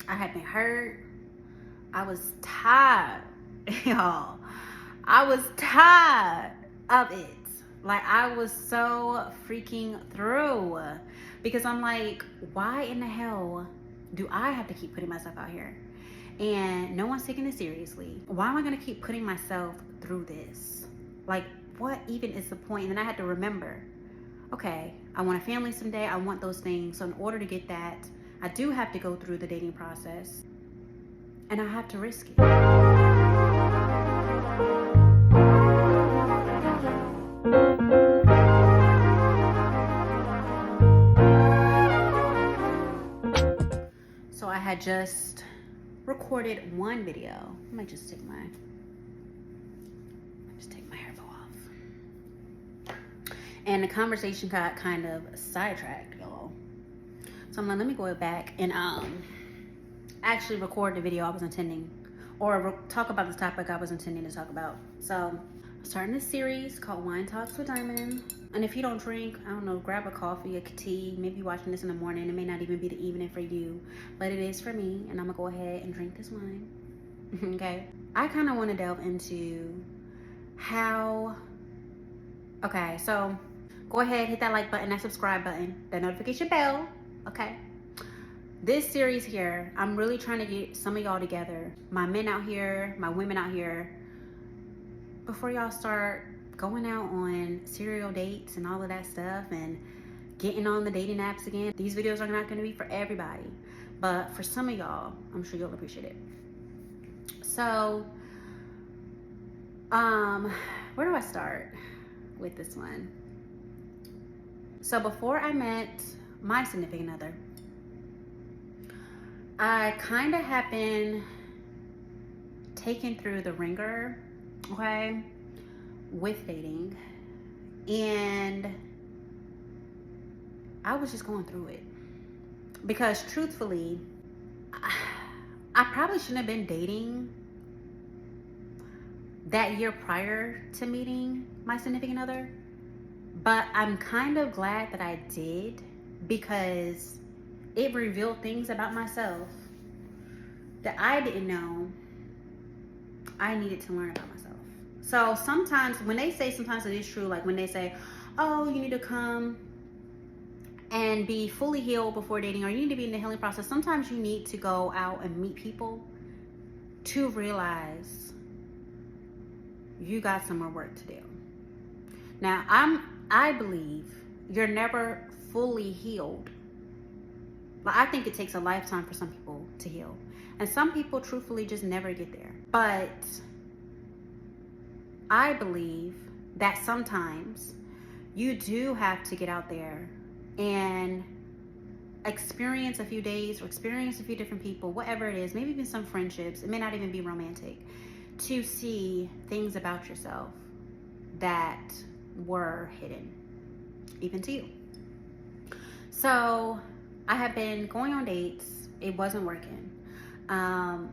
I had been hurt. I was tired, y'all. I was tired of it. Like, I was so freaking through. Because I'm like, why in the hell do I have to keep putting myself out here? And no one's taking it seriously. Why am I going to keep putting myself through this? Like, what even is the point? And then I had to remember, okay, I want a family someday. I want those things. So in order to get that, I do have to go through the dating process. And I have to risk it. So I had just recorded one video. I might just take my hair off. And the conversation got kind of sidetracked, y'all. So I'm like, let me go back and actually record the video I was intending, or talk about the topic I was intending to talk about. So I'm starting this series called Wine Talks with Diamond. And if you don't drink, I don't know, grab a coffee, a tea, maybe watching this in the morning. It may not even be the evening for you, but it is for me. And I'm gonna go ahead and drink this wine. Okay. I kind of want to delve into how, okay, so go ahead, hit that like button, that subscribe button, that notification bell, okay? This series here, I'm really trying to get some of y'all together, my men out here, my women out here, before y'all start going out on serial dates and all of that stuff and getting on the dating apps again. These videos are not going to be for everybody, but for some of y'all, I'm sure you'll appreciate it. So, where do I start with this one? So before I met my significant other, I kind of have been taken through the ringer, okay, with dating, and I was just going through it because truthfully, I probably shouldn't have been dating that year prior to meeting my significant other, but I'm kind of glad that I did, because it revealed things about myself that I didn't know I needed to learn about myself. So sometimes when they say, sometimes it is true, like when they say, oh, you need to come and be fully healed before dating, or you need to be in the healing process. Sometimes you need to go out and meet people to realize you got some more work to do. Now, I believe you're never fully healed. Like, I think it takes a lifetime for some people to heal. And some people truthfully just never get there. But I believe that sometimes you do have to get out there and experience a few days, or experience a few different people, whatever it is, maybe even some friendships. It may not even be romantic, to see things about yourself that were hidden, even to you. So I have been going on dates. It wasn't working. And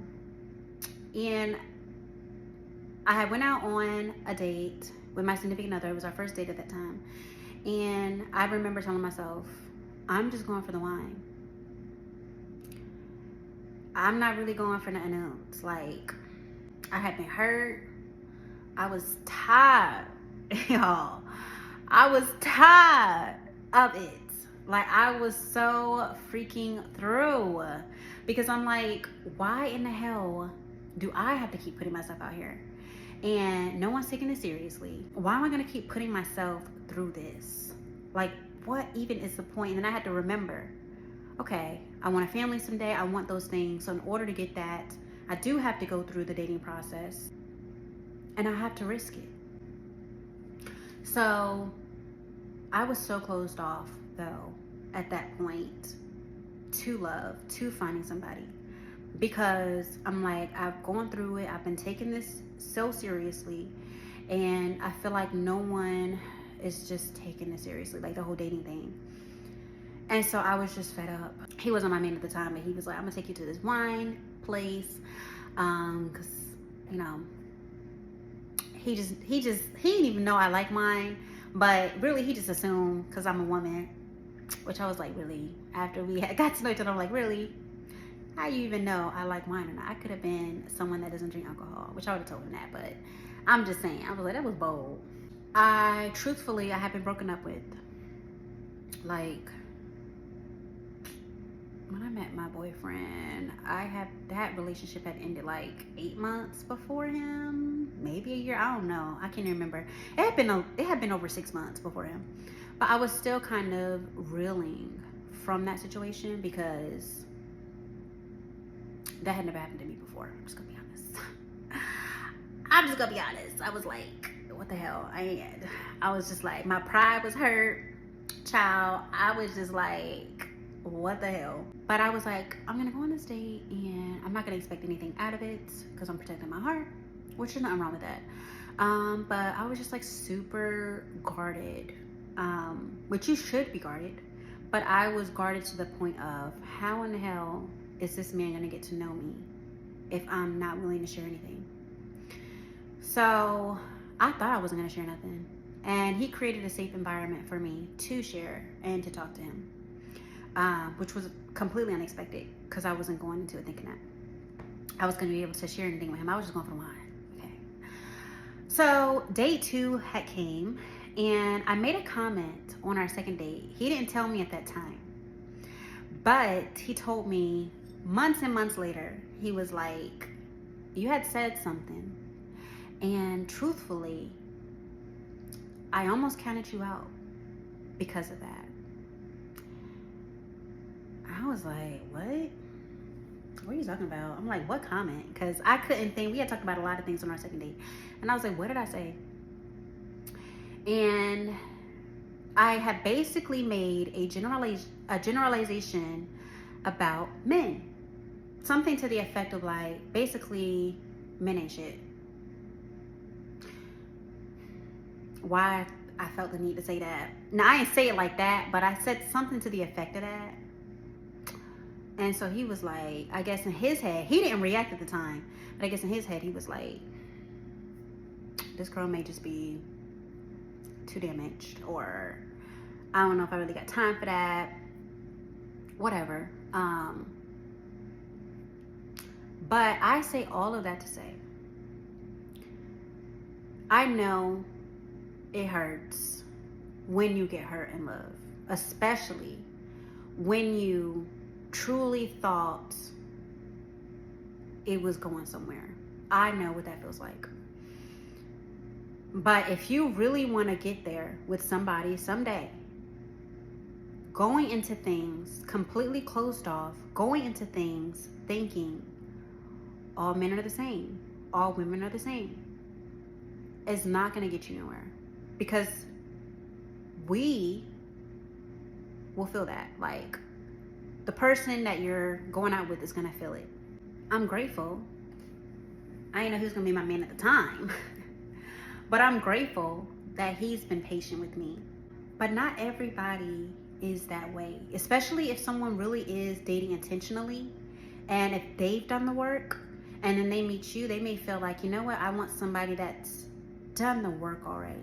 I had went out on a date with my significant other. It was our first date at that time. And I remember telling myself, I'm just going for the wine. I'm not really going for nothing else. Like, I had been hurt. I was tired, y'all. I was tired of it. Like, I was so freaking through, because I'm like, why in the hell do I have to keep putting myself out here? And no one's taking it seriously. Why am I going to keep putting myself through this? Like, what even is the point? And then I had to remember, okay, I want a family someday. I want those things. So in order to get that, I do have to go through the dating process, and I have to risk it. So I was so closed off, though, at that point, to love, to finding somebody, because I'm like, I've gone through it. I've been taking this so seriously, and I feel like no one is just taking it seriously, like the whole dating thing. And so I was just fed up. He wasn't my man at the time, but he was like, I'm gonna take you to this wine place, because you know, he didn't even know I like wine, but really he just assumed because I'm a woman, which I was like, really? After we had got to know each other, I'm like, really? how you even know I like wine or not? I could have been someone that doesn't drink alcohol, which I would have told him that, but I'm just saying, I was like, that was bold. Truthfully, I have been broken up with. Like, when I met my boyfriend, that relationship had ended like 8 months before him, maybe a year. I don't know. I can't remember. It had been over 6 months before him, but I was still kind of reeling from that situation because that had never happened to me before. I'm just gonna be honest. I'm just gonna be honest. I was like, what the hell? I was just like, my pride was hurt, child. I was just like, what the hell? But I was like, I'm gonna go on this date and I'm not gonna expect anything out of it because I'm protecting my heart, which is nothing wrong with that. But I was just like super guarded, which you should be guarded. But I was guarded to the point of, how in the hell is this man gonna get to know me if I'm not willing to share anything? So I thought I wasn't gonna share nothing. And he created a safe environment for me to share and to talk to him, which was completely unexpected because I wasn't going into it thinking that I was gonna be able to share anything with him. I was just going for the wine. Okay. So day 2 had came and I made a comment on our second date. He didn't tell me at that time, but he told me months and months later. He was like, you had said something, and truthfully, I almost counted you out because of that. I was like, what? What are you talking about? I'm like, what comment? Because I couldn't think. We had talked about a lot of things on our second date. And I was like, what did I say? And I had basically made a generalization about men. Something to the effect of like, basically, men ain't shit. Why I felt the need to say that. Now, I didn't say it like that, but I said something to the effect of that. And so he was like, I guess in his head, he didn't react at the time, but I guess in his head, he was like, this girl may just be too damaged, or I don't know if I really got time for that, whatever. But I say all of that to say, I know it hurts when you get hurt in love, especially when you truly thought it was going somewhere. I know what that feels like. But if you really want to get there with somebody someday, going into things completely closed off, going into things thinking all men are the same, all women are the same, is not going to get you nowhere. Because we will feel that. Like, the person that you're going out with is going to feel it. I'm grateful. I didn't know he was going to be my man at the time. But I'm grateful that he's been patient with me. But not everybody is that way. Especially if someone really is dating intentionally. And if they've done the work and then they meet you, they may feel like, you know what? I want somebody that's done the work already.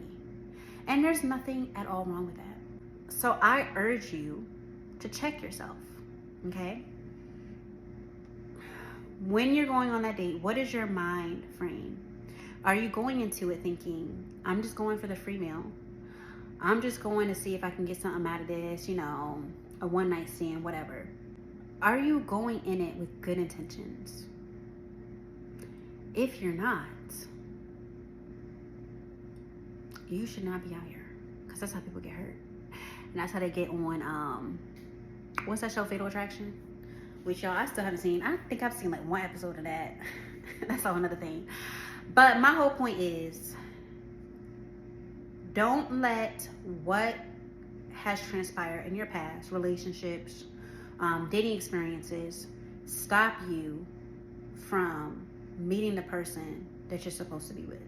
And there's nothing at all wrong with that. So I urge you to check yourself. Okay? When you're going on that date, what is your mind frame? Are you going into it thinking, I'm just going for the free meal? I'm just going to see if I can get something out of this, you know, a one night stand, whatever. Are you going in it with good intentions? If you're not, you should not be out here, because that's how people get hurt. And that's how they get on, what's that show, Fatal Attraction? Which, y'all, I still haven't seen. I think I've seen like one episode of that. That's all another thing. But my whole point is, don't let what has transpired in your past, relationships, dating experiences, stop you from meeting the person that you're supposed to be with.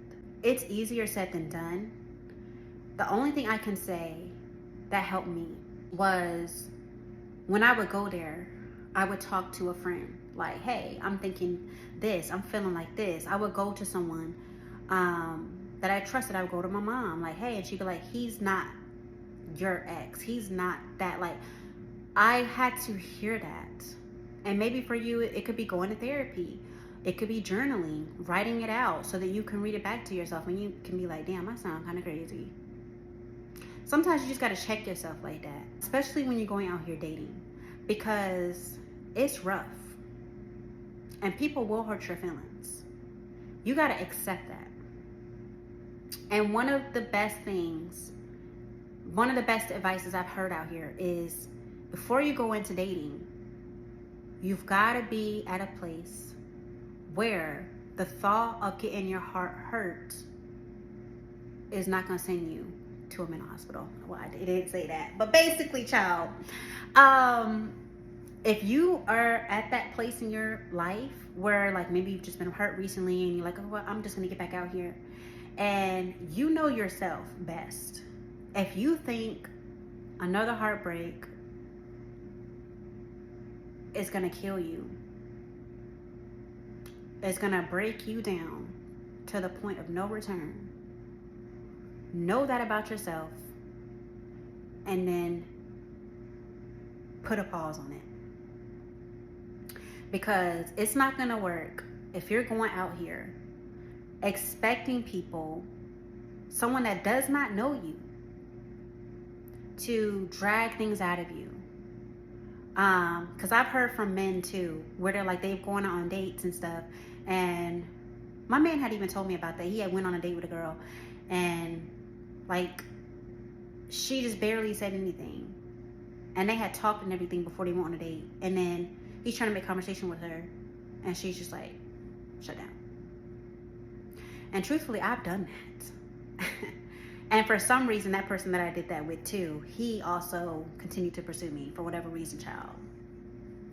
It's easier said than done. The only thing I can say that helped me was when I would go there, I would talk to a friend like, hey, I'm thinking this, I'm feeling like this. I would go to someone that I trusted. I would go to my mom like, hey, and she'd be like, he's not your ex, he's not that. Like, I had to hear that And maybe for you, it could be going to therapy. It could be journaling, writing it out so that you can read it back to yourself and you can be like, damn, I sound kind of crazy. Sometimes you just got to check yourself like that, especially when you're going out here dating, because it's rough and people will hurt your feelings. You got to accept that. And one of the best advices I've heard out here is before you go into dating, you've got to be at a place where the thought of getting your heart hurt is not going to send you to a mental hospital. Well, it didn't say that. But basically, child, if you are at that place in your life where like maybe you've just been hurt recently and you're like, oh, well, I'm just going to get back out here. And you know yourself best. If you think another heartbreak is going to kill you, it's going to break you down to the point of no return, know that about yourself and then put a pause on it. Because it's not going to work if you're going out here expecting people, someone that does not know you, to drag things out of you. Because I've heard from men too, where they're like, they've gone on dates and stuff. And my man had even told me about that. He had went on a date with a girl and like, she just barely said anything. And they had talked and everything before they went on a date. And then he's trying to make conversation with her. And she's just like, shut down. And truthfully, I've done that. And for some reason, that person that I did that with too, he also continued to pursue me for whatever reason, child.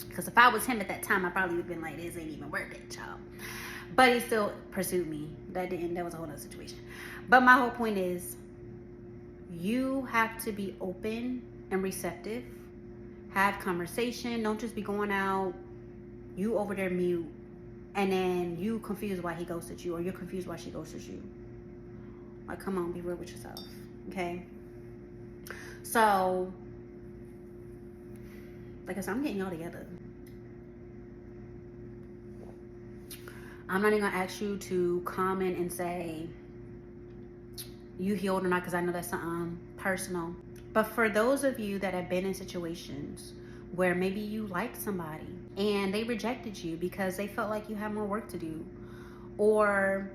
Because if I was him at that time, I probably would have been like, this ain't even worth it, child. But he still pursued me. That was a whole other situation. But my whole point is, you have to be open and receptive. Have conversation. Don't just be going out, you over there mute, and then you confused why he ghosted you, or you're confused why she ghosted you. Like, come on, be real with yourself, okay? So, like I said, I'm getting y'all together. I'm not even gonna ask you to comment and say you healed or not, because I know that's something personal. But for those of you that have been in situations where maybe you liked somebody and they rejected you because they felt like you had more work to do, or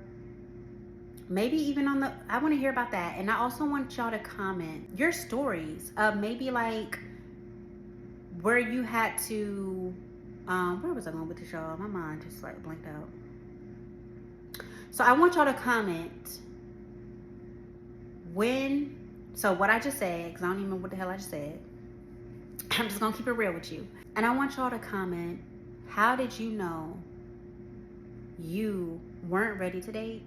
maybe even I want to hear about that. And I also want y'all to comment your stories of maybe like where you had to, where was I going with this, y'all? My mind just like blanked out. So I want y'all to comment so what I just said, because I don't even know what the hell I just said. I'm just going to keep it real with you. And I want y'all to comment, how did you know you weren't ready to date?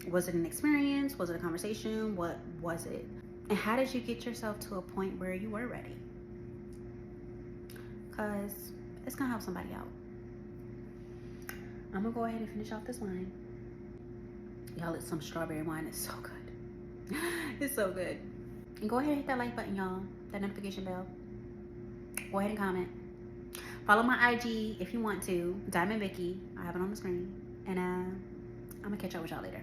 Was it an experience? Was it a conversation? What was it? And how did you get yourself to a point where you were ready? Because it's going to help somebody out. I'm going to go ahead and finish off this wine. Y'all, it's some strawberry wine. It's so good. It's so good. And go ahead and hit that like button, y'all. That notification bell. Go ahead and comment. Follow my IG if you want to. Diamond Vicky. I have it on the screen. And I'm going to catch up with y'all later.